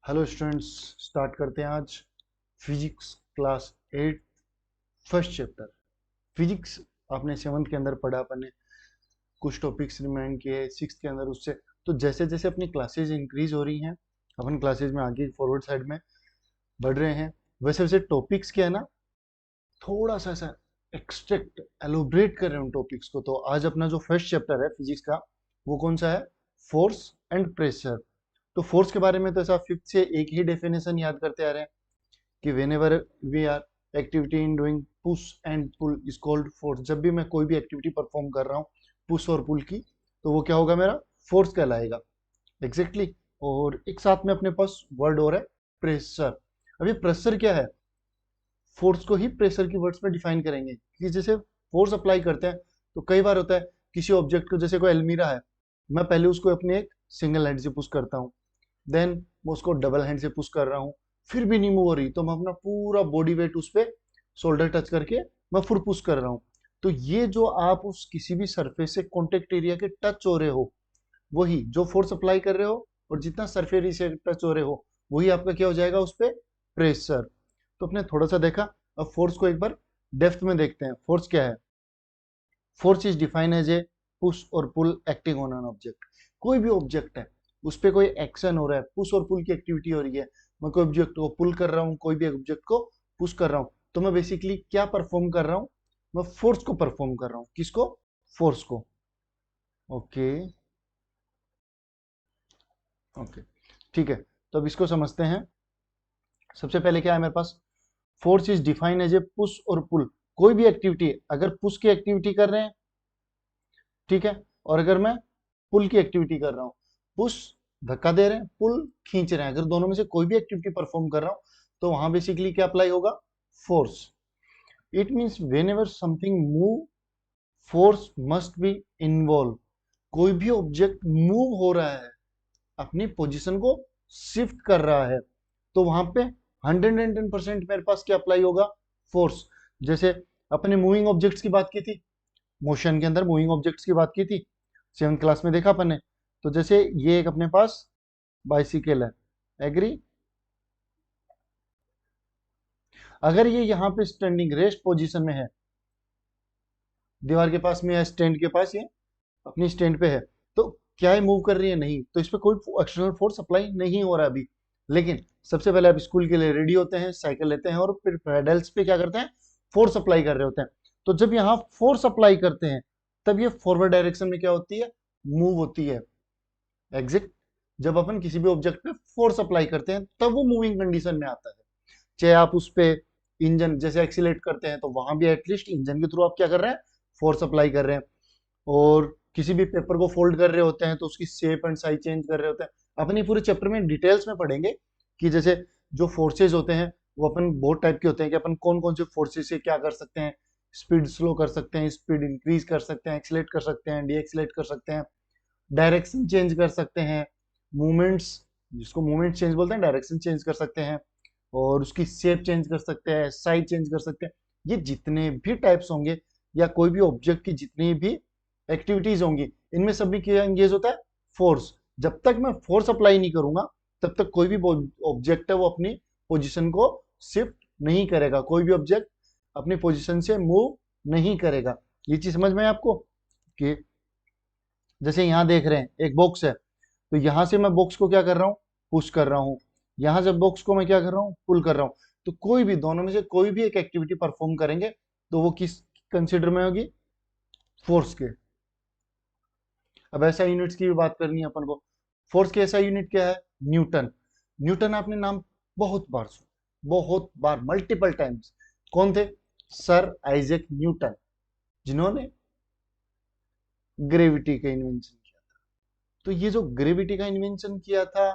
Hello students, start करते हैं आज physics class 8 first chapter. Physics आपने 7th के अंदर पढ़ा, अपन ने कुछ टॉपिक्स रिमाइंड किए 6th के अंदर उससे। तो जैसे जैसे अपनी क्लासेज इंक्रीज हो रही हैं, अपन क्लासेज में आगे फॉरवर्ड साइड में बढ़ रहे हैं, वैसे वैसे टॉपिक्स क्या है ना, थोड़ा सा ऐसा एक्सट्रैक्ट एलोबरेट कर रहे हैं उन टॉपिक्स को। तो आज अपना जो फर्स्ट चैप्टर है फिजिक्स का, वो कौन सा है? Force and pressure. तो फोर्स के बारे में तो ऐसा फिफ्थ से एक ही डेफिनेशन याद करते आ रहे हैं कि whenever we are activity in doing push and pull is called force। जब भी मैं कोई भी एक्टिविटी परफॉर्म कर रहा हूँ पुश और पुल की, तो वो क्या होगा? मेरा फोर्स कहलाएगा। Exactly exactly। और एक साथ में अपने पास वर्ड और है प्रेशर। अब ये प्रेशर क्या है? फोर्स को ही प्रेशर की वर्ड्स में डिफाइन करेंगे कि जैसे फोर्स अप्लाई करते हैं तो कई बार होता है किसी ऑब्जेक्ट को, जैसे कोई अलमीरा है, मैं पहले उसको अपने एक सिंगल हैंड से पुश करता हूँ, देन मैं उसको डबल हैंड से पुश कर रहा हूँ, फिर भी नहीं मूव हो रही, तो मैं अपना पूरा बॉडी वेट उस पर शोल्डर टच करके मैं फिर पुश कर रहा हूँ। तो ये जो आप उस किसी भी सरफेस से कॉन्टेक्ट एरिया के टच हो रहे हो, वही जो फोर्स अप्लाई कर रहे हो, और जितना सरफेस से टच हो रहे हो, वही आपका क्या हो जाएगा? उस पर प्रेशर। तो अपने थोड़ा सा देखा, अब फोर्स को एक बार डेप्थ में देखते हैं। फोर्स क्या है? Force is define as a push और pull acting on an object. कोई भी ऑब्जेक्ट है, उस पर कोई एक्शन हो रहा है, पुश और पुल की एक्टिविटी हो रही है, मैं कोई ऑब्जेक्ट को पुल कर रहा हूँ, कोई भी ऑब्जेक्ट को पुश कर रहा हूँ, तो मैं बेसिकली क्या परफॉर्म कर रहा हूँ? मैं फोर्स को परफॉर्म कर रहा हूँ। किसको? फोर्स को। ओके ओके, ठीक है। तो अब इसको समझते हैं। सबसे पहले क्या है मेरे पास? Force is define as a push और पुल। कोई भी एक्टिविटी, अगर पुश की एक्टिविटी कर रहे हैं, ठीक है, और अगर मैं पुल की एक्टिविटी कर रहा हूँ, पुश धक्का दे रहे हैं, पुल खींच रहे हैं, अगर दोनों में से कोई भी एक्टिविटी परफॉर्म कर रहा हूँ, तो वहां बेसिकली क्या अप्लाई होगा? Force. It means when ever something move, force must be involve. कोई भी ऑब्जेक्ट मूव हो रहा है, अपनी पोजीशन को शिफ्ट कर रहा है, तो वहां पे 110% मेरे पास क्या अप्लाई होगा? फोर्स। जैसे अपने मूविंग ऑब्जेक्ट्स की बात की थी, मोशन के अंदर मूविंग ऑब्जेक्ट्स की बात की थी, 7th क्लास में देखा अपन ने। तो जैसे ये एक अपने पास बाइसिकल है, एग्री? अगर ये यहाँ पे स्टैंडिंग रेस्ट पोजीशन में है, दीवार के पास में या स्टैंड के पास, ये अपनी स्टैंड पे है, तो क्या ये मूव कर रही है? नहीं, तो इस पे कोई एक्सटर्नल फोर्स अप्लाई नहीं हो रहा अभी। लेकिन सबसे पहले आप स्कूल के लिए रेडी होते हैं, साइकिल लेते हैं, और फिर पेडल्स पे क्या करते हैं? फोर्स अप्लाई कर रहे होते हैं। तो जब यहाँ फोर्स अप्लाई करते हैं, तब ये फॉरवर्ड डायरेक्शन में क्या होती है? मूव होती है। एग्जिट। जब अपन किसी भी ऑब्जेक्ट पे फोर्स अप्लाई करते हैं, तब वो मूविंग कंडीशन में आता है। चाहे आप उस पे इंजन जैसे एक्सीलेट करते हैं, तो वहां भी एटलीस्ट इंजन के थ्रू आप क्या कर रहे हैं? फोर्स अप्लाई कर रहे हैं। और किसी भी पेपर को फोल्ड कर रहे होते हैं, तो उसकी शेप एंड साइज चेंज कर रहे होते हैं। अपनी पूरे चैप्टर में डिटेल्स में पढ़ेंगे कि जैसे जो फोर्सेज होते हैं, वो अपन बहुत टाइप के होते हैं, कि अपन कौन कौन से फोर्सेज से क्या कर सकते हैं। स्पीड स्लो कर सकते हैं, स्पीड इंक्रीज कर सकते हैं, एक्सीलेट कर सकते हैं, डी एक्सीलेट कर सकते हैं, डायरेक्शन चेंज कर सकते हैं, मूवमेंट्स, जिसको मूवमेंट चेंज बोलते हैं, डायरेक्शन चेंज कर सकते हैं, और उसकी शेप चेंज कर सकते हैं, साइज चेंज कर सकते हैं। ये जितने भी टाइप्स होंगे, या कोई भी ऑब्जेक्ट की जितनी भी एक्टिविटीज होंगी, इनमें सब भी क्या एंगेज होता है? फोर्स। जब तक मैं फोर्स अप्लाई नहीं करूंगा, तब तक कोई भी ऑब्जेक्ट है वो अपनी पोजीशन को शिफ्ट नहीं करेगा, कोई भी ऑब्जेक्ट अपनी पोजीशन से मूव नहीं करेगा। ये चीज समझ में है आपको? कि जैसे यहाँ देख रहे हैं एक बॉक्स है, तो यहां से मैं बॉक्स को क्या कर रहा हूँ? पुश कर रहा हूँ। यहां से बॉक्स को मैं क्या कर रहा हूँ? पुल कर रहा हूँ। तो कोई भी दोनों में से कोई भी एक एक्टिविटी परफॉर्म करेंगे, तो वो किस कंसिडर में होगी? फोर्स के। अब ऐसा यूनिट्स की भी बात करनी है अपन को। फोर्स के ऐसा यूनिट क्या है? न्यूटन। न्यूटन आपने नाम बहुत बार सुना, बहुत बार, मल्टीपल टाइम्स। कौन थे? सर आइजैक न्यूटन, जिन्होंने ग्रेविटी का इन्वेंशन किया। तो ये जो ग्रेविटी का इन्वेंशन किया था,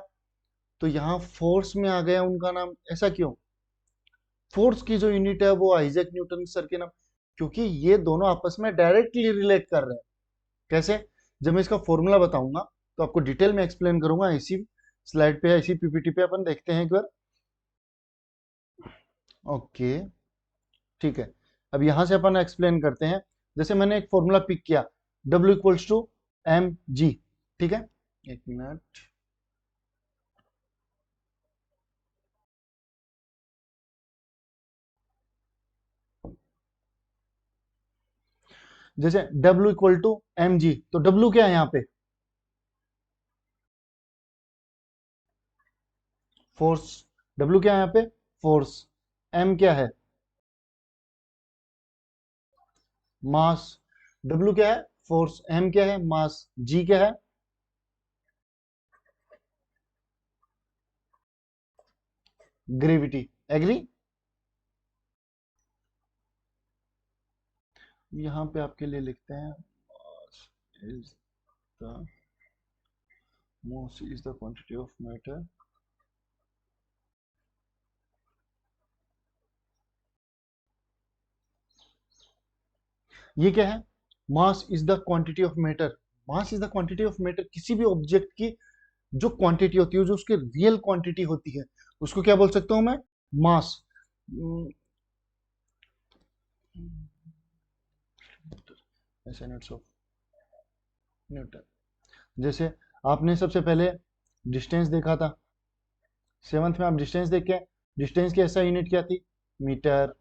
तो यहाँ फोर्स में आ गया उनका नाम। ऐसा क्यों? फोर्स की जो यूनिट है वो आइजैक न्यूटन सर के नाम, क्योंकि ये दोनों आपस में डायरेक्टली रिलेट कर रहे हैं। कैसे? जब मैं इसका फॉर्मूला बताऊंगा, तो आपको डिटेल में एक्सप्लेन करूंगा। इसी स्लाइड पे, इसी पीपीटी पे अपन देखते हैं एक बार। ओके, ठीक है। अब यहां से अपन एक्सप्लेन करते हैं। जैसे मैंने एक फॉर्मूला पिक किया, W equals to M G, ठीक है। एक मिनट, जैसे W इक्वल टू mg, तो W क्या है यहाँ पे? फोर्स। W क्या है यहाँ पे? फोर्स। M क्या है? मास। W क्या है? फोर्स। M क्या है? मास। G क्या है? ग्रेविटी। एग्री? यहां पे आपके लिए लिखते हैं is the mass is the quantity of matter। ये क्या है? Mass is the quantity of matter. Mass is the quantity of matter, किसी भी ऑब्जेक्ट की जो क्वांटिटी होती है, जो उसकी रियल क्वांटिटी होती है, उसको क्या बोल सकता हूं मैं? मास। Units of newton. जैसे आपने सबसे पहले डिस्टेंस देखा था, सेवंथ में आप डिस्टेंस देख के, डिस्टेंस की ऐसा यूनिट क्या थी? मीटर।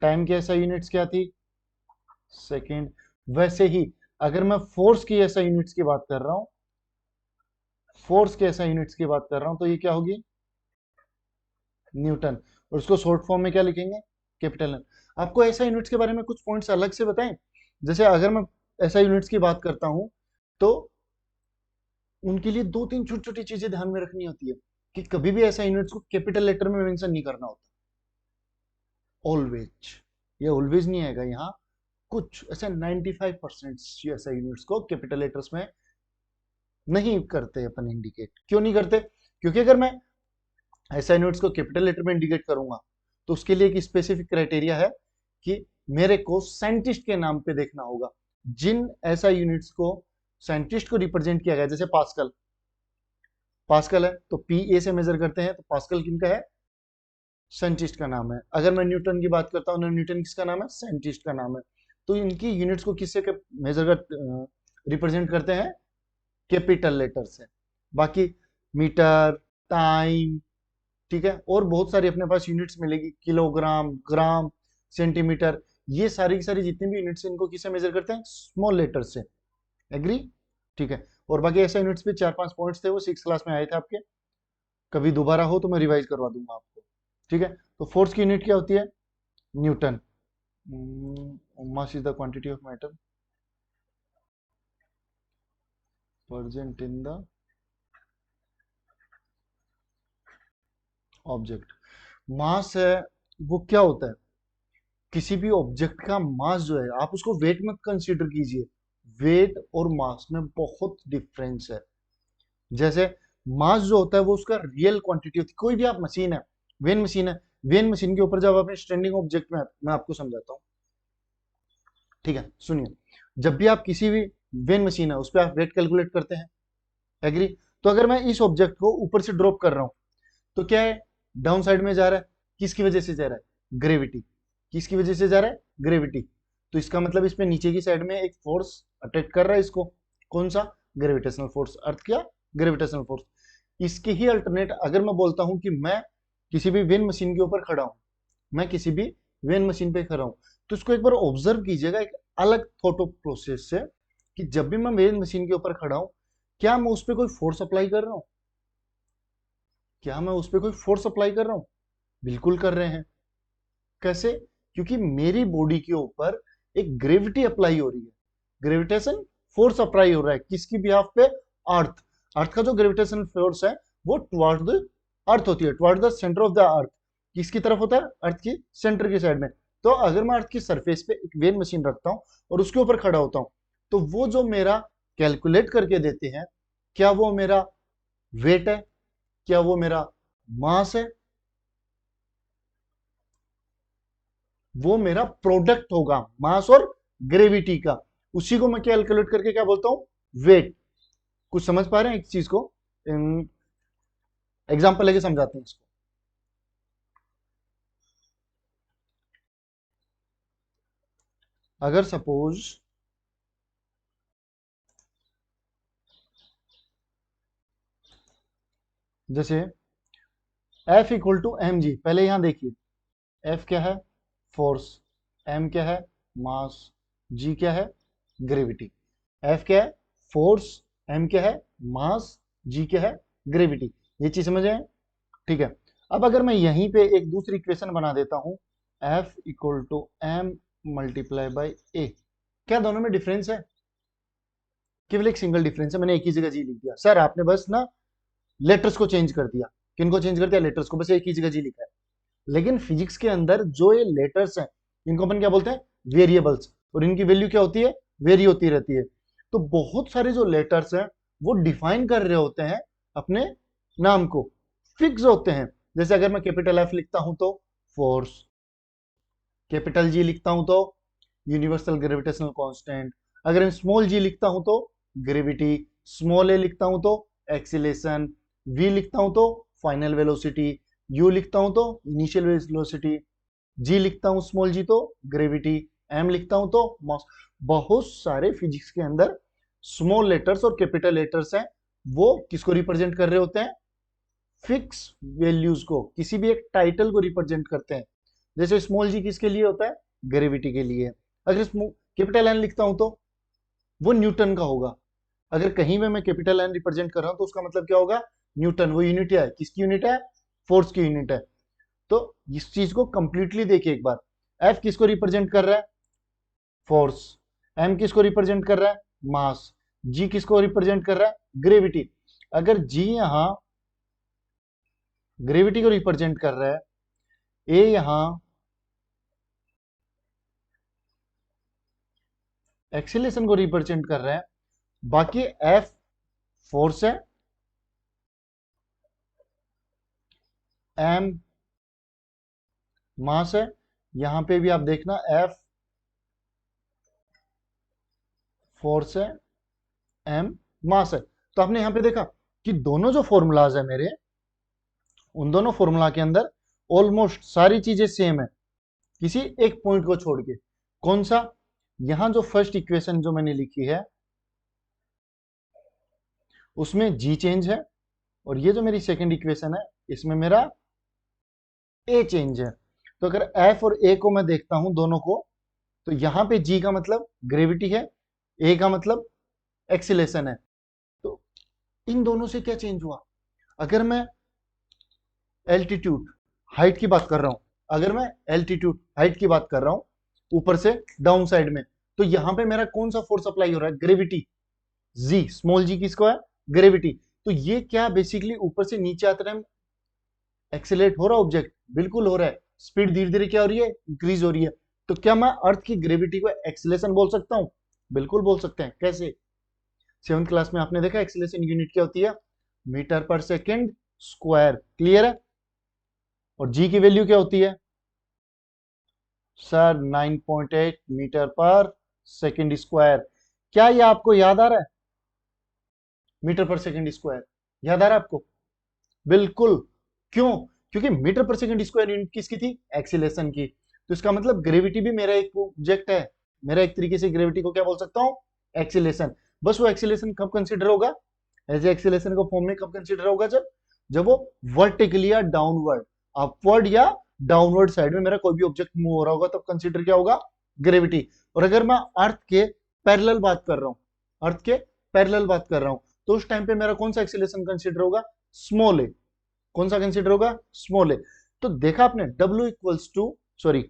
टाइम की ऐसा यूनिट्स क्या थी? सेकेंड। वैसे ही अगर मैं फोर्स की ऐसा यूनिट्स की बात कर रहा हूं, फोर्स के ऐसा यूनिट्स की बात कर रहा हूं, तो ये क्या होगी? न्यूटन। और उसको शॉर्ट फॉर्म में क्या लिखेंगे? Capital N. आपको ऐसा यूनिट्स के बारे में कुछ पॉइंट्स अलग से बताएं। जैसे अगर मैं ऐसा यूनिट्स की बात करता हूं, तो उनके लिए दो तीन छोटी छोटी चीजें ध्यान में रखनी होती है कि कभी भी ऐसा यूनिट्स को कैपिटल लेटर में मेंशन नहीं करना होता। ऑलवेज, ये ऑलवेज नहीं आएगा यहाँ। कुछ ऐसे 95% ऐसा यूनिट्स को कैपिटल लेटर्स में नहीं करते अपन इंडिकेट। क्यों नहीं करते? क्योंकि अगर मैं ऐसा यूनिट्स को कैपिटल लेटर में इंडिकेट करूंगा, तो उसके लिए एक स्पेसिफिक क्राइटेरिया है कि मेरे को साइंटिस्ट के नाम पे देखना होगा। जिन ऐसा यूनिट्स को साइंटिस्ट को रिप्रेजेंट किया गया, जैसे पास्कल, पास्कल है तो पी ए से मेजर करते हैं, तो पास्कल किनका है? साइंटिस्ट का नाम है। अगर मैं न्यूटन की बात करता हूँ, न्यूटन किसका नाम है? साइंटिस्ट का नाम है। तो इनकी यूनिट्स को किससे मेजर कर रिप्रेजेंट करते हैं? कैपिटल लेटर से। बाकी मीटर, टाइम, ठीक है, और बहुत सारी अपने पास यूनिट्स मिलेगी, किलोग्राम, ग्राम, सेंटीमीटर, ये सारी की सारी जितनी भी यूनिट्स इनको किससे मेजर करते हैं? स्मॉल लेटर से। एग्री? ठीक है। और बाकी ऐसे यूनिट्स पे चार पांच पॉइंट्स थे, वो सिक्स क्लास में आए थे आपके। कभी दोबारा हो तो मैं रिवाइज करवा दूंगा आपको। ठीक है। तो फोर्स की यूनिट क्या होती है? Newton. Mass is the quantity of matter present in the object. Mass है, वो क्या होता है? किसी भी ऑब्जेक्ट का मास जो है, आप उसको वेट मत कंसीडर कीजिए। वेट और मास में बहुत डिफरेंस है। जैसे मास जो होता है वो उसका रियल क्वांटिटी होती है। कोई भी आप मशीन है, वेन मशीन है, वेन मशीन के ऊपर जब आप स्टैंडिंग ऑब्जेक्ट में, मैं आपको समझाता हूँ, ठीक है, सुनिए। जब भी आप किसी भी वेन मशीन है उस पर आप वेट कैलकुलेट करते हैं। एग्री? तो अगर मैं इस ऑब्जेक्ट को ऊपर से ड्रॉप कर रहा हूं, तो क्या है? डाउन साइड में जा रहा है। किसकी वजह से जा रहा है? ग्रेविटी। किसकी वजह से जा रहा है? ग्रेविटी। तो इसका मतलब इसमें नीचे की साइड में एक फोर्स अट्रैक्ट कर रहा है इसको। कौन सा? Gravitational force. अर्थ क्या? Gravitational force. इसके ही अल्टरनेट अगर मैं बोलता हूं कि मैं किसी भी वेन मशीन के ऊपर खड़ा हूं, मैं किसी भी वेन मशीन पे खड़ा हूं, तो इसको एक बार ऑब्जर्व कीजिएगा एक अलग थॉट प्रोसेस से, कि जब भी मैं वेन मशीन के ऊपर खड़ा हूं, क्या मैं उस पर कोई फोर्स अप्लाई कर रहा हूं? क्या मैं उस पर कोई फोर्स अप्लाई कर रहा हूं? बिल्कुल कर रहे हैं। कैसे? क्योंकि मेरी बॉडी के ऊपर एक ग्रेविटी अप्लाई हो रही है। ग्रेविटेशन फोर्स अप्लाई हो रहा है किसकी बिहाफ पे? अर्थ। अर्थ का जो ग्रेविटेशन फोर्स है वो टुवर्ड द अर्थ होती है, toward the centre of the earth. किसकी तरफ होता है? अर्थ की सेंटर की साइड में। तो अगर मैं अर्थ की सरफेस पे एक वेन मशीन रखता हूं और उसके ऊपर खड़ा होता हूं, तो वो जो मेरा कैलकुलेट करके देते हैं, क्या वो मेरा वेट है? क्या वो मेरा मास है? वो मेरा प्रोडक्ट होगा मास और ग्रेविटी का। उसी को मैं कैलकुलेट करके क्या बोलता हूं? वेट। कुछ समझ पा रहे हैं इस चीज को? एग्जाम्पल लेके समझाते हैं इसको। अगर सपोज जैसे F equal to M G, पहले यहां देखिए, F क्या है? फोर्स। M क्या है? मास। जी क्या है, ग्रेविटी। एफ क्या है, फोर्स। एम क्या है, मास। जी क्या है, ग्रेविटी। ये चीज समझ आए? ठीक है। अब अगर मैं यहीं पे एक दूसरी इक्वेशन बना देता हूं, F equal to M multiply by A, क्या दोनों में डिफरेंस है? केवल एक सिंगल डिफरेंस है, मैंने एक ही जगह जी लिख दिया। सर आपने बस ना लेटर्स को चेंज कर दिया। किनको चेंज कर दिया? लेटर्स को, बस एक ही जगह जी लिखा है। लेकिन फिजिक्स के अंदर जो ये लेटर्स हैं, इनको अपन क्या बोलते हैं? वेरिएबल्स। और इनकी वैल्यू क्या होती है? वेरी होती रहती है। तो बहुत सारे जो लेटर्स हैं वो डिफाइन कर रहे होते हैं अपने नाम को, फिक्स होते हैं। जैसे अगर मैं कैपिटल एफ लिखता हूं तो फोर्स, कैपिटल जी लिखता हूं तो यूनिवर्सल ग्रेविटेशनल कांस्टेंट, अगर मैं स्मॉल जी लिखता हूं तो ग्रेविटी, स्मॉल ए लिखता हूं तो एक्सीलेशन, वी लिखता हूं तो फाइनल वेलोसिटी, यू लिखता हूं तो इनिशियल वेलोसिटी, जी लिखता हूं स्मॉल जी तो ग्रेविटी, एम लिखता हूं तो मास। बहुत सारे फिजिक्स के अंदर स्मॉल लेटर्स और कैपिटल लेटर्स हैं, वो किसको रिप्रेजेंट कर रहे होते हैं? फिक्स वैल्यूज को, किसी भी एक टाइटल को रिप्रेजेंट करते हैं। जैसे स्मॉल जी किसके लिए होता है? ग्रेविटी के लिए। अगर कैपिटल एन लिखता हूं तो वो न्यूटन का होगा। अगर कहीं में मैं कैपिटल एन रिप्रेजेंट कर रहा हूं तो उसका मतलब क्या होगा? न्यूटन। वो यूनिट है, किसकी यूनिट है? फोर्स की यूनिट है। तो इस चीज को कंप्लीटली देखिए एक बार। एफ किसको रिप्रेजेंट कर रहा है? फोर्स। एम किसको रिप्रेजेंट कर रहा है? मास। जी किसको रिप्रेजेंट कर रहा है? ग्रेविटी। अगर जी यहां ग्रेविटी को रिप्रेजेंट कर रहा है, ए यहां एक्सीलरेशन को रिप्रेजेंट कर रहा है, बाकी एफ फोर्स है, एम मास है, यहां पे भी आप देखना एफ फोर्स है, एम मास है। तो आपने यहां पे देखा कि दोनों जो फॉर्मूलाज है मेरे, उन दोनों फॉर्मूला के अंदर ऑलमोस्ट सारी चीजें सेम है, किसी एक पॉइंट को छोड़ के। कौन सा? यहां जो फर्स्ट इक्वेशन जो मैंने लिखी है उसमें जी चेंज है, और ये जो मेरी सेकंड इक्वेशन है इसमें मेरा ए चेंज है। तो अगर एफ और ए को मैं देखता हूं दोनों को, तो यहां पे जी का मतलब ग्रेविटी है, ए का मतलब एक्सीलेशन है। तो इन दोनों से क्या चेंज हुआ? अगर मैं एल्टीट्यूड हाइट की बात कर रहा हूं, अगर मैं एल्टीट्यूड हाइट की बात कर रहा हूं ऊपर से डाउन साइड में, तो यहां पे मेरा कौन सा फोर्स अप्लाई हो रहा है? ग्रेविटी। जी स्मॉल जी किसको है? ग्रेविटी। तो ये क्या बेसिकली ऊपर से नीचे आते टाइम एक्सेलेरेट हो रहा है ऑब्जेक्ट? बिल्कुल हो रहा है। स्पीड धीरे धीरे क्या हो रही है? इंक्रीज हो रही है। तो क्या मैं अर्थ की ग्रेविटी को एक्सेलेरेशन बोल सकता हूं? बिल्कुल बोल सकते हैं। कैसे? सेवंथ क्लास में आपने देखा एक्सेलेरेशन यूनिट क्या होती है? मीटर पर सेकेंड स्क्वायर। क्लियर है? और जी की वैल्यू क्या होती है? सर 9.8 मीटर पर सेकेंड स्क्वायर। क्या ये आपको याद आ रहा है? मीटर पर सेकेंड स्क्वायर याद आ रहा है आपको? बिल्कुल। क्यों? क्योंकि मीटर पर सेकंड स्क्वायर यूनिट किसकी थी? एक्सीलरेशन की। तो इसका मतलब ग्रेविटी भी मेरा एक ऑब्जेक्ट है। मेरा एक तरीके से ग्रेविटी को क्या बोल सकता हूं? एक्सीलरेशन। बस वो एक्सीलरेशन कब कंसीडर होगा? एज ए एक्सीलरेशन को फॉर्म में कब कंसीडर होगा? जब जब वो वर्टिकली या डाउनवर्ड, अपवर्ड या डाउनवर्ड साइड में मेरा कोई भी ऑब्जेक्ट मूव हो रहा होगा, तब कंसीडर क्या होगा? ग्रेविटी। और अगर मैं अर्थ के पैरेलल बात कर रहा हूं, अर्थ के पैरेलल बात कर रहा हूं, तो उस टाइम पे मेरा कौन सा एक्सीलरेशन कंसीडर होगा? Small A. कौन सा कंसीडर होगा? Small A. तो देखा आपने W equals to, sorry,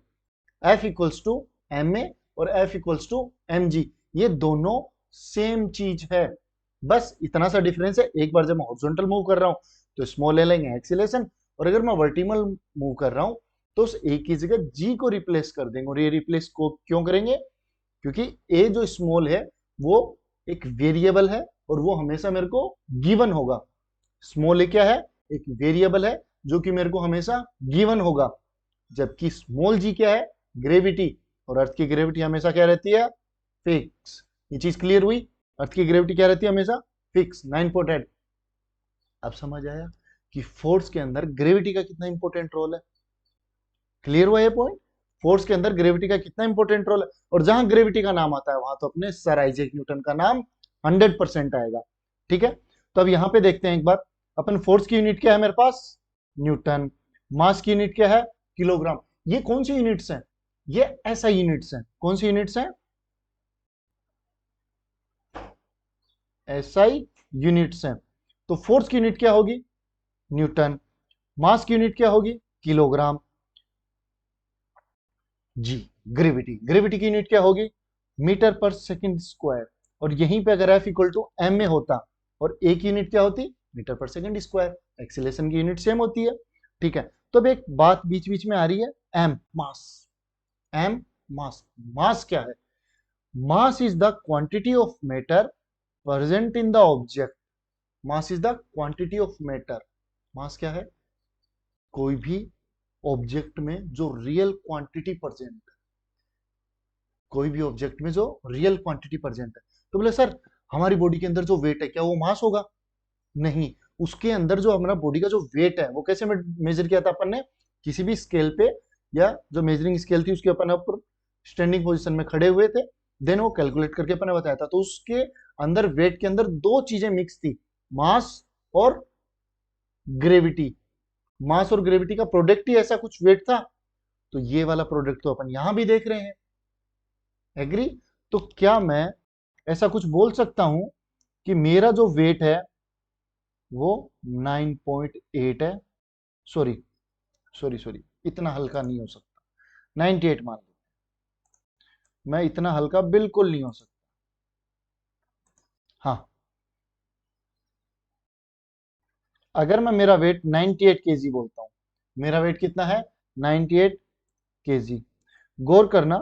F equals to M A और F equals to M G, ये दोनों सेम चीज है। बस इतना सा डिफरेंस है, एक बार जब मैं हॉरिजॉन्टल मूव कर रहा हूं तो स्मॉल ए लेंगे एक्सीलरेशन, और अगर मैं वर्टिकल मूव कर रहा हूं तो उस ए की जगह जी को रिप्लेस कर देंगे। और ये रिप्लेस को क्यों करेंगे? क्योंकि ए जो स्मॉल है वो एक वेरिएबल है, और वो हमेशा मेरे को गिवन होगा। स्मॉल ए क्या है? एक वेरिएबल है जो कि मेरे को हमेशा गिवन होगा। जबकि स्मॉल जी क्या है? ग्रेविटी। और अर्थ की ग्रेविटी हमेशा क्या रहती है? फिक्स। ये चीज क्लियर हुई? अर्थ की ग्रेविटी क्या रहती है? हमेशा फिक्स, 9.8। अब समझ आया कि फोर्स के अंदर ग्रेविटी का कितना इंपॉर्टेंट रोल है? क्लियर हुआ ये पॉइंट? फोर्स के अंदर ग्रेविटी का कितना इंपॉर्टेंट रोल है। और जहां ग्रेविटी का नाम आता है वहां तो अपने सर आइजैक न्यूटन का नाम 100% आएगा। ठीक है? तो अब यहां पे देखते हैं एक बार, अपन फोर्स की यूनिट क्या है मेरे पास? न्यूटन। मास की यूनिट क्या है? किलोग्राम। ये कौन सी यूनिट्स हैं? ये ऐसा यूनिट्स हैं। कौन सी यूनिट्स हैं? एसआई यूनिट्स हैं। तो फोर्स की यूनिट क्या होगी? न्यूटन। मास की यूनिट क्या होगी? किलोग्राम। जी। ग्रेविटी की यूनिट क्या होगी? मीटर पर सेकंड स्क्वायर। और यहीं पे अगर एफ इक्वल टू एम में होता और ए की यूनिट क्या होती? मीटर पर सेकंड स्क्वायर। एक्सीलरेशन की यूनिट सेम होती है। ठीक है, तो अब एक बात बीच बीच में आ रही है, एम मास। एम मास, मास क्या है? Mass is the quantity of matter present in the object. Mass is the quantity of matter. Mass क्या है? कोई भी ऑब्जेक्ट में जो रियल क्वांटिटी प्रेजेंट है, कोई भी ऑब्जेक्ट में जो रियल क्वांटिटी प्रेजेंट है। तो बोले सर हमारी बॉडी के अंदर जो वेट है क्या वो मास होगा? नहीं, उसके अंदर जो हमारा बॉडी का जो वेट है वो कैसे मेजर किया था अपन ने? किसी भी स्केल पे, या जो मेजरिंग स्केल थी उसके अपन ऊपर स्टैंडिंग पोजीशन में खड़े हुए थे, देन वो कैलकुलेट करके अपन ने बताया था। तो उसके अंदर वेट के अंदर दो चीजें मिक्स थी, मास और ग्रेविटी। मास और ग्रेविटी का प्रोडक्ट ही ऐसा कुछ वेट था। तो ये वाला प्रोडक्ट तो अपन यहां भी देख रहे हैं। एग्री? तो क्या मैं ऐसा कुछ बोल सकता हूं कि मेरा जो वेट है वो 9.8 है? सॉरी सॉरी सॉरी, इतना हल्का नहीं हो सकता। 98 मान लो, मैं इतना हल्का बिल्कुल नहीं हो सकता। हाँ, अगर मैं मेरा वेट 98 केजी बोलता हूं, मेरा वेट कितना है? 98 केजी। गौर करना,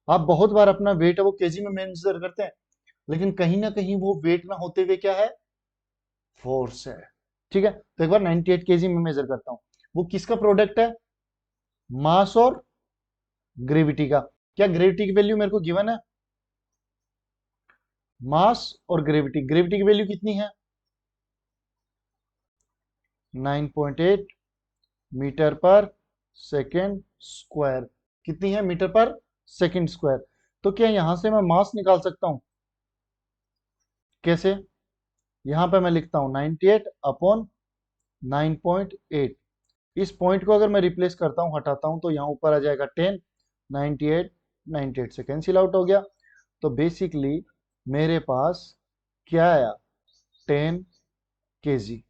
आप बहुत बार अपना वेट है वो केजी में मेंशन करते हैं, लेकिन कहीं ना कहीं वो वेट ना होते हुए क्या है? फोर्स है। ठीक है, तो एक बार 98 केजी में मेजर करता हूं, वो किसका प्रोडक्ट है? मास और ग्रेविटी का। क्या ग्रेविटी की वैल्यू मेरे को गिवन है? मास और ग्रेविटी, ग्रेविटी की वैल्यू कितनी है? 9.8 मीटर पर सेकेंड स्क्वायर। कितनी है? मीटर पर सेकेंड स्क्वायर। तो क्या यहां से मैं मास निकाल सकता हूं? कैसे? यहां पे मैं लिखता हूं 98 अपॉन 9.8। इस पॉइंट को अगर मैं रिप्लेस करता हूं, हटाता हूं, तो यहां ऊपर आ जाएगा 10। 98 98 से कैंसिल आउट हो गया। तो बेसिकली मेरे पास क्या आया? 10 केजी।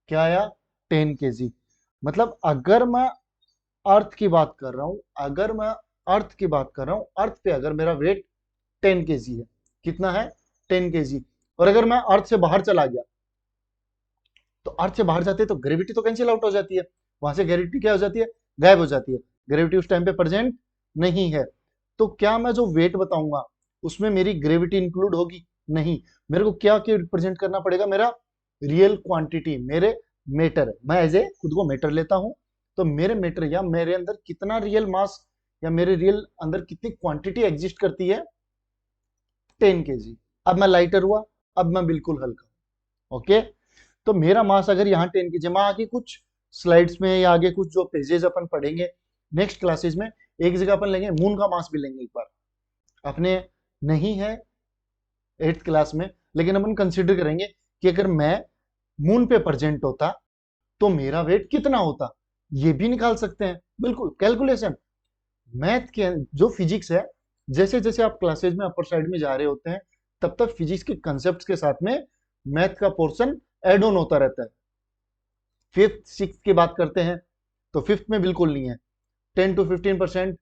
क्या आया? 10 केजी। मतलब अगर मैं अर्थ की बात कर रहा हूं, अगर मैं अर्थ की बात कर रहा हूं, अर्थ पे अगर मेरा वेट 10 केजी है, कितना है? 10 केजी। और अगर मैं अर्थ से बाहर चला गया, तो अर्थ से बाहर जाते हैं तो ग्रेविटी तो कैंसिल आउट हो जाती है, वहां से ग्रेविटी क्या हो जाती है? गायब हो जाती है। ग्रेविटी उस टाइम पे प्रेजेंट नहीं है। तो क्या मैं जो वेट बताऊंगा उसमें मेरी ग्रेविटी इंक्लूड होगी? नहीं। मेरे को क्या रिप्रेजेंट करना पड़ेगा? मेरा रियल क्वांटिटी, मेरे मेटर। मैं एज ए खुद को मेटर लेता हूं, तो मेरे मेटर या मेरे अंदर कितना रियल मास या मेरे रियल अंदर कितनी क्वांटिटी एग्जिस्ट करती है? 10 केजी। अब मैं लाइटर हुआ, अब मैं बिल्कुल हल्का। ओके, तो मेरा मास अगर यहाँ 10 केजी, मैं आगे कुछ स्लाइड्स में या आगे कुछ जो पेजेस अपन पढ़ेंगे नेक्स्ट क्लासेस में, एक जगह अपन लेंगे मून का मास भी लेंगे एक बार। अपने नहीं है 8th क्लास में, लेकिन अपन कंसिडर करेंगे कि अगर मैं मून पे प्रेजेंट होता तो मेरा वेट कितना होता, ये भी निकाल सकते हैं। बिल्कुल कैलकुलेशन, मैथ के जो फिजिक्स है, जैसे जैसे आप क्लासेज में अपर साइड में जा रहे होते हैं, तब तक फिजिक्स के कंसेप्ट के साथ में मैथ का पोर्शन एड ऑन होता रहता है। फिफ्थ सिक्स की बात करते हैं तो फिफ्थ में बिल्कुल नहीं है, 10 to 15%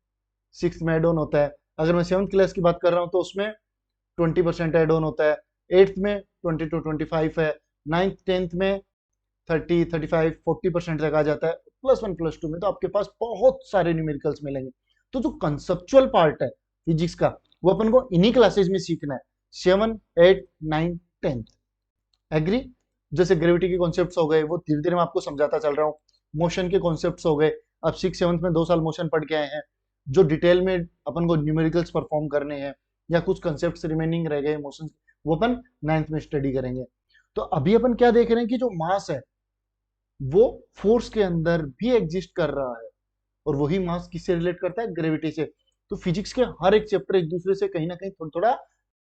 सिक्स में एड ऑन होता है। अगर मैं 7th क्लास की बात कर रहा हूं तो उसमें 20% एड ऑन होता है। 8th में 20 to 25 है। 9th 10th में 30 35 40% तक आ जाता है। +1 +2 में तो आपके पास बहुत सारे न्यूमेरिकल्स मिलेंगे। तो जो कंसेप्चुअल पार्ट है फिजिक्स का, वो अपन को इन्हीं क्लासेज में सीखना है, 7 8 9 10th। एग्री? जैसे ग्रेविटी के कॉन्सेप्ट्स हो गए, वो धीरे धीरे मैं आपको समझाता चल रहा हूँ। मोशन के कॉन्सेप्ट्स हो गए, अब 6 7th में 2 साल मोशन पढ़ के आए हैं, जो डिटेल में अपन को न्यूमेरिकल्स परफॉर्म करने हैं, या कुछ कंसेप्ट्स रिमेनिंग रह गए मोशन, वो अपन 9th में स्टडी करेंगे। तो अभी अपन क्या देख रहे हैं कि जो मास है वो फोर्स के अंदर भी एग्जिस्ट कर रहा है, और वही मास किससे रिलेट करता है? ग्रेविटी से। तो फिजिक्स के हर एक चैप्टर एक दूसरे से कहीं ना कहीं थोड़ा थोड़ा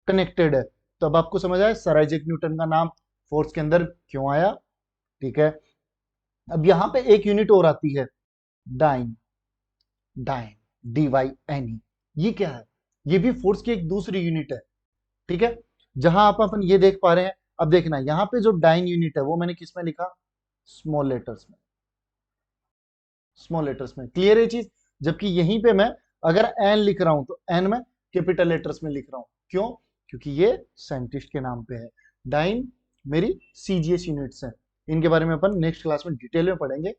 कनेक्टेड है। तो अब आपको समझ आया सर आइजैक न्यूटन का नाम फोर्स के अंदर क्यों आया। ठीक है, अब यहां पे एक यूनिट और आती है, डाइन। Dine, DYNE। ये क्या है? ये भी फोर्स की एक दूसरी यूनिट है। ठीक है, जहां आप अपन ये देख पा रहे हैं, अब देखना यहाँ पे जो डाइन यूनिट है वो मैंने किस में लिखा, स्मॉल लेटर्स में, स्मॉल लेटर्स में। क्लियर है चीज? जबकि यहीं पे मैं अगर एन लिख रहा हूं तो एन में कैपिटल लेटर्स में लिख रहा हूं। क्यों? क्योंकि ये साइंटिस्ट के नाम पे है। डाइन मेरी सीजीएस यूनिट्स हैं, इनके बारे में अपन नेक्स्ट क्लास में डिटेल में पढ़ेंगे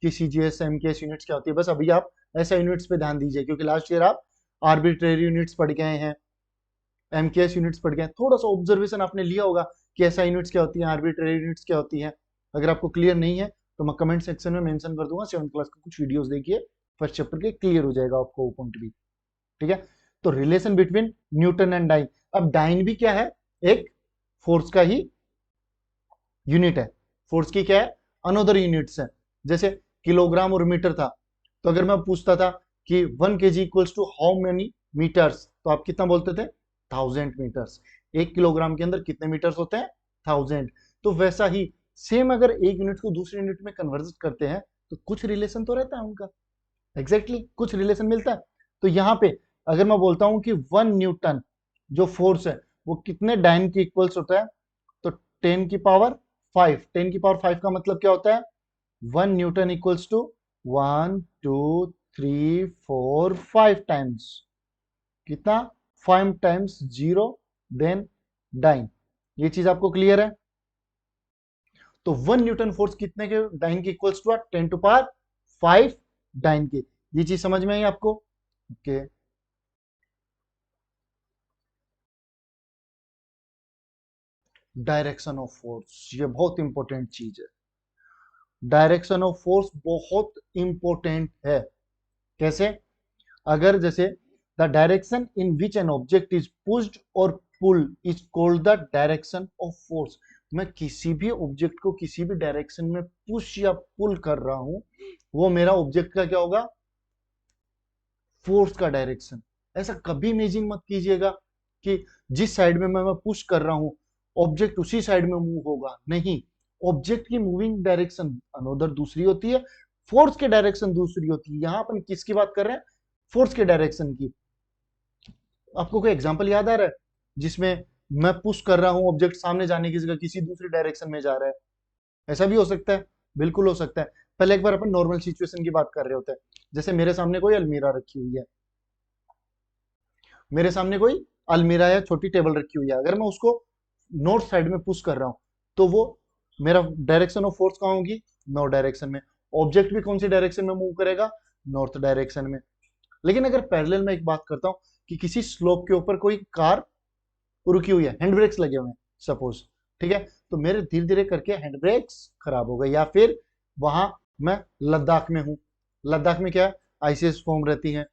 कि सीजीएस एमकेएस यूनिट्स क्या होती है। बस अभी आप ऐसा यूनिट्स पे ध्यान दीजिए, क्योंकि लास्ट ईयर आप आर्बिट्रेरी यूनिट्स पढ़ गए हैं, एमकेएस यूनिट्स पढ़ गए हैं, थोड़ा सा ऑब्जर्वेशन आपने लिया होगा कि ऐसा यूनिट्स क्या होती है, आर्बिट्रेरी यूनिट्स क्या होती है। अगर आपको क्लियर नहीं है तो मैं कमेंट सेक्शन में मेंशन कर दूंगा, 7th क्लास के कुछ वीडियोस देखिए फर्स्ट चैप्टर के, क्लियर हो जाएगा आपको वो पॉइंट भी। ठीक है? तो relation between Newton and dyne. अब डाइन भी क्या है, एक फोर्स का ही यूनिट है। फोर्स की क्या है, अनदर यूनिट्स है। जैसे किलोग्राम और मीटर था, तो अगर मैं पूछता था कि 1 kg equals to how many meters, तो आप कितना बोलते थे, 1000 मीटर्स। 1 किलोग्राम के अंदर कितने मीटर्स होते हैं, 1000। तो वैसा ही सेम अगर एक यूनिट को दूसरे यूनिट में कन्वर्ट करते हैं तो कुछ रिलेशन तो रहता है उनका, एग्जैक्टली कुछ रिलेशन मिलता है। तो यहाँ पे अगर मैं बोलता हूं कि 1 न्यूटन जो फोर्स है वो कितने डाइन के इक्वल्स होता है, तो 10 की पावर 5। 10 की पावर 5 का मतलब क्या होता है, 1 न्यूटन इक्वल्स टू 1 2 3 4 5 टाइम्स, कितना, 5 टाइम्स 0 देन डाइन। ये चीज आपको क्लियर है? तो 1 न्यूटन फोर्स कितने के डाइन के equals to 10 to power 5 dyne के। ये चीज समझ में आई आपको? ओके। डायरेक्शन ऑफ फोर्स, ये बहुत इंपॉर्टेंट चीज है। डायरेक्शन ऑफ फोर्स बहुत इंपॉर्टेंट है। कैसे? अगर जैसे the direction in which an object is pushed और pull is called the direction of force. मैं किसी भी ऑब्जेक्ट को किसी भी डायरेक्शन में पुश या पुल कर रहा हूं, वो मेरा ऑब्जेक्ट का क्या होगा, फोर्स का डायरेक्शन। ऐसा कभी इमेजिन मत कीजिएगा कि जिस साइड में मैं पुश कर रहा हूं ऑब्जेक्ट उसी साइड में मूव होगा, नहीं। ऑब्जेक्ट की मूविंग डायरेक्शन अनोदर दूसरी होती है, फोर्स की डायरेक्शन दूसरी होती है। यहां अपन किसकी बात कर रहे हैं, फोर्स के डायरेक्शन की। आपको कोई एग्जांपल याद आ रहा है जिसमें मैं पुश कर रहा हूं, ऑब्जेक्ट सामने जाने की जगह किसी दूसरी डायरेक्शन में जा रहा है? ऐसा भी हो सकता है, बिल्कुल हो सकता है। पहले एक बार अपन नॉर्मल सिचुएशन की बात कर रहे होते हैं। जैसे मेरे सामने कोई अलमीरा रखी हुई है, मेरे सामने कोई अलमीरा या छोटी टेबल रखी हुई है, अगर मैं उसको नॉर्थ साइड में पुश कर रहा हूं तो वो मेरा डायरेक्शन ऑफ फोर्स कहां होगी, नॉर्थ डायरेक्शन में। ऑब्जेक्ट भी कौन सी डायरेक्शन में मूव करेगा, नॉर्थ डायरेक्शन में। लेकिन अगर पैरेलल में एक बात करता हूं कि किसी स्लोप के ऊपर कोई कार रुकी हुई है, हैंड ब्रेक्स लगे हुए हैं सपोज, ठीक है, तो मेरे धीरे धीरे करके हैंड ब्रेक्स खराब हो गए, या फिर वहां मैं लद्दाख में हूं, लद्दाख में क्या है, आइसेस फॉर्म रहती है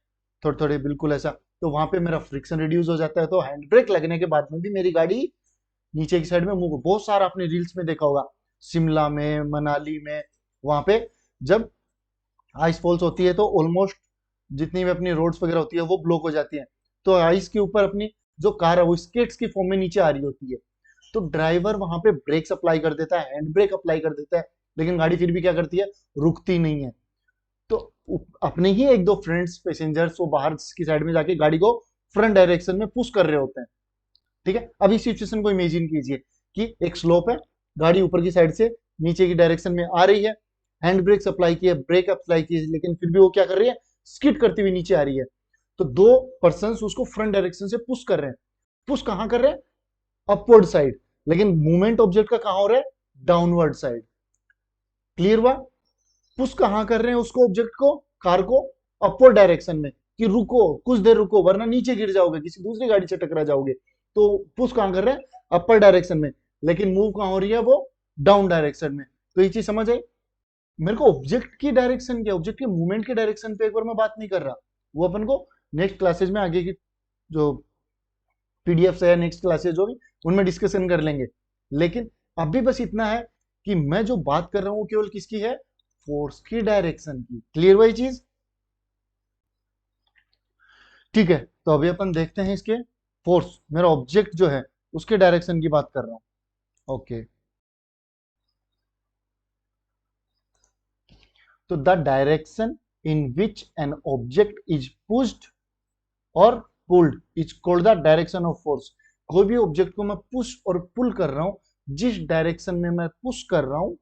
थोड़े थोड़े, बिल्कुल ऐसा। तो वहां पे मेरा फ्रिक्शन रिड्यूस हो जाता है, तो हैंड ब्रेक लगने के बाद में भी मेरी गाड़ी नीचे की साइड में मूव। बहुत सारा आपने रील्स में देखा होगा, शिमला में, मनाली में, वहां पे जब आइस फॉल्स होती है तो ऑलमोस्ट जितनी भी अपनी रोड्स वगैरह होती है वो ब्लॉक हो जाती है। तो आइस के ऊपर अपनी जो कार है वो स्केट्स की फॉर्म में नीचे आ रही होती है, तो ड्राइवर वहां पे ब्रेक्स अप्लाई कर देता है, हैंड ब्रेक अप्लाई कर देता है, लेकिन गाड़ी फिर भी क्या करती है, रुकती नहीं है। तो अपने ही एक दो फ्रेंड्स पैसेंजर्स वो बाहर की साइड में जाके गाड़ी को फ्रंट डायरेक्शन में पुश कर रहे होते हैं। ठीक है, अब इस सिचुएशन को इमेजिन कीजिए कि एक स्लोप है, गाड़ी ऊपर की साइड से नीचे की डायरेक्शन में आ रही है, हैंड ब्रेक अप्लाई किए, ब्रेक अप्लाई किए, लेकिन फिर भी वो क्या कर रही है, स्किड करती हुई नीचे आ रही है। तो दो पर्सन उसको फ्रंट डायरेक्शन से पुश कर रहे हैं। पुश कहां कर रहे हैं, अपवर्ड साइड, लेकिन मूवमेंट ऑब्जेक्ट का कहां हो रहा है, डाउनवर्ड साइड। क्लियर हुआ? पुश कहां कर रहे हैं उसको, ऑब्जेक्ट को, कार को, अपवर्ड डायरेक्शन में, कि रुको, कुछ देर रुको वरना नीचे गिर जाओगे, किसी दूसरी गाड़ी से टकरा जाओगे। तो पुश कहां कर रहे हैं, अपर डायरेक्शन में, लेकिन मूव कहां हो रही है, वो डाउन डायरेक्शन में। तो ये चीज समझ आई? मेरे को ऑब्जेक्ट की डायरेक्शन क्या, ऑब्जेक्ट के मूवमेंट के डायरेक्शन पे एक बार मैं बात नहीं कर रहा, वो अपन को नेक्स्ट क्लासेस में, आगे की जो पीडीएफ है या नेक्स्ट क्लासेस जो भी, उनमें डिस्कशन कर लेंगे। लेकिन अभी बस इतना है कि मैं जो बात कर रहा हूं केवल किसकी है, फोर्स की डायरेक्शन की। क्लियर हुआ ये चीज? ठीक है, तो अभी अपन देखते हैं इसके फोर्स, मेरा ऑब्जेक्ट जो है उसके डायरेक्शन की बात कर रहा हूं। ओके, तो the direction in which an object is pushed और pulled is called the direction of force. कोई भी ऑब्जेक्ट को मैं पुश और पुल कर रहा हूं, जिस डायरेक्शन में मैं पुश कर रहा हूं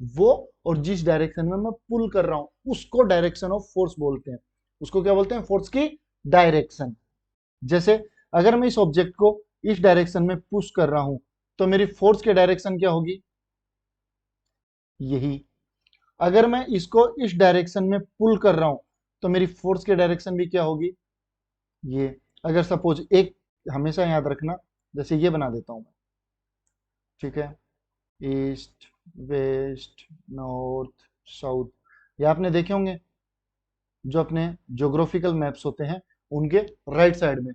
वो, और जिस डायरेक्शन में मैं पुल कर रहा हूं उसको डायरेक्शन ऑफ फोर्स बोलते हैं। उसको क्या बोलते हैं? फोर्स की डायरेक्शन। जैसे अगर मैं इस ऑब्जेक्ट को इस डायरेक्शन में पुश कर रहा हूं तो मेरी फोर्स की डायरेक्शन क्या होगी? यही। अगर मैं इसको इस डायरेक्शन में पुल कर रहा हूं तो मेरी फोर्स की डायरेक्शन भी क्या होगी? ये। अगर सपोज एक, हमेशा याद रखना, जैसे ये बना देता हूं मैं, ठीक है, ईस्ट, वेस्ट, नॉर्थ, साउथ, ये आपने देखे होंगे जो अपने ज्योग्राफिकल मैप्स होते हैं उनके राइट साइड में,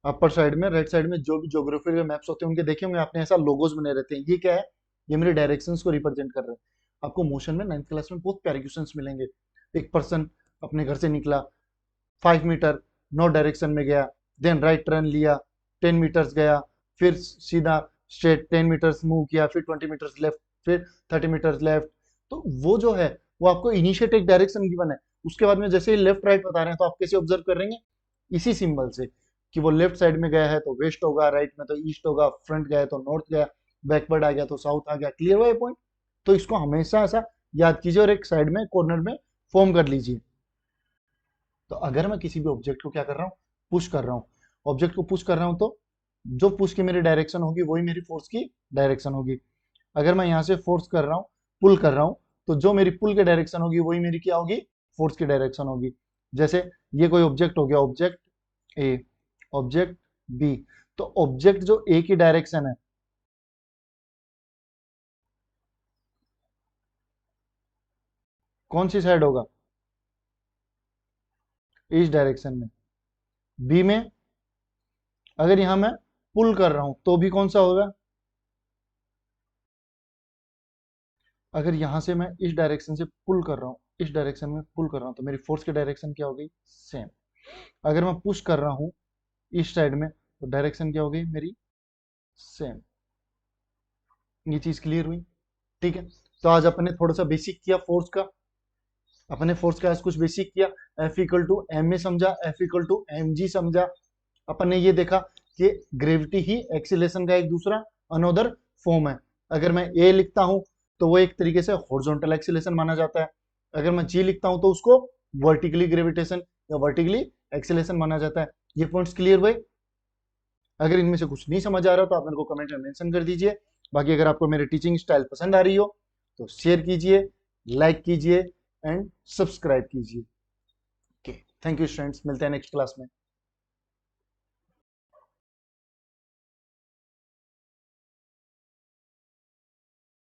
अपर साइड में, राइट साइड में जो भी ज्योग्राफिकल मैप्स होते हैं उनके देखे होंगे आपने, ऐसा लोगोज बने रहते हैं। ये क्या है? ये मेरे डायरेक्शंस को रिप्रेजेंट कर रहे हैं। आपको मोशन में 9th क्लास में बहुत प्यारे क्वेश्चंस मिलेंगे। एक पर्सन अपने घर से निकला, 5 मीटर नॉर्थ डायरेक्शन में गया, देन राइट टर्न लिया, 10 मीटर्स गया, फिर सीधा स्ट्रेट 10 मीटर्स मूव किया, फिर 20 मीटर्स लेफ्ट, फिर 30 मीटर्स लेफ्ट। तो वो जो है वो आपको इनिशिएट एक डायरेक्शन गिवन है। उसके बाद में जैसे ही लेफ्ट राइट बता रहे हैं तो आप कैसे ऑब्जर्व करेंगे? इसी सिंबल से, कि वो लेफ्ट साइड में गया है तो वेस्ट होगा, राइट में तो ईस्ट होगा, फ्रंट गया है तो नॉर्थ गया, बैकवर्ड आ गया तो साउथ आ गया। क्लियर हुआ ये पॉइंट? तो इसको हमेशा ऐसा याद कीजिए और एक साइड में कॉर्नर में फॉर्म कर लीजिए। तो अगर मैं किसी भी ऑब्जेक्ट को क्या कर रहा हूँ? पुश कर रहा हूँ। ऑब्जेक्ट को पुश कर रहा हूँ तो जो पुश की मेरी डायरेक्शन होगी वही मेरी फोर्स की डायरेक्शन होगी। अगर मैं यहाँ से फोर्स कर रहा हूँ, पुल कर रहा हूँ, तो जो मेरी पुल की डायरेक्शन होगी वही मेरी क्या होगी? फोर्स की डायरेक्शन होगी। जैसे ये कोई ऑब्जेक्ट हो गया, ऑब्जेक्ट ए, ऑब्जेक्ट बी, तो ऑब्जेक्ट जो ए की डायरेक्शन है, कौन सी साइड होगा? इस डायरेक्शन में। बी में अगर यहां मैं पुल कर रहा हूं तो भी कौन सा होगा? अगर यहां से मैं इस डायरेक्शन से पुल कर रहा हूं, इस डायरेक्शन में पुल कर रहा हूं, तो मेरी फोर्स की डायरेक्शन क्या हो गई? सेम। अगर मैं पुश कर रहा हूं इस साइड में तो डायरेक्शन क्या हो गई मेरी? सेम। ये चीज क्लियर हुई? ठीक है। तो आज अपने थोड़ा सा बेसिक किया फोर्स का, अपने फोर्स का आज कुछ बेसिक किया। F equal to M A समझा, F equal to M G समझा। अपन ने ये देखा कि ग्रेविटी ही एक्सीलरेशन का एक दूसरा अनोदर फॉर्म है। अगर मैं ए लिखता हूं तो वो एक तरीके से हॉरिजॉन्टल एक्सीलरेशन माना जाता है। अगर मैं जी लिखता हूं तो उसको वर्टिकली ग्रेविटेशन या वर्टिकली एक्सीलरेशन माना जाता है। ये पॉइंट्स क्लियर हुए? अगर इनमें से कुछ नहीं समझ आ रहा तो आप मेरे को कमेंट में मेंशन कर दीजिए। बाकी अगर आपको मेरी टीचिंग स्टाइल पसंद आ रही हो तो शेयर कीजिए, लाइक कीजिए एंड सब्सक्राइब कीजिए। ओके, थैंक यू स्टूडेंट्स, मिलते हैं नेक्स्ट क्लास में।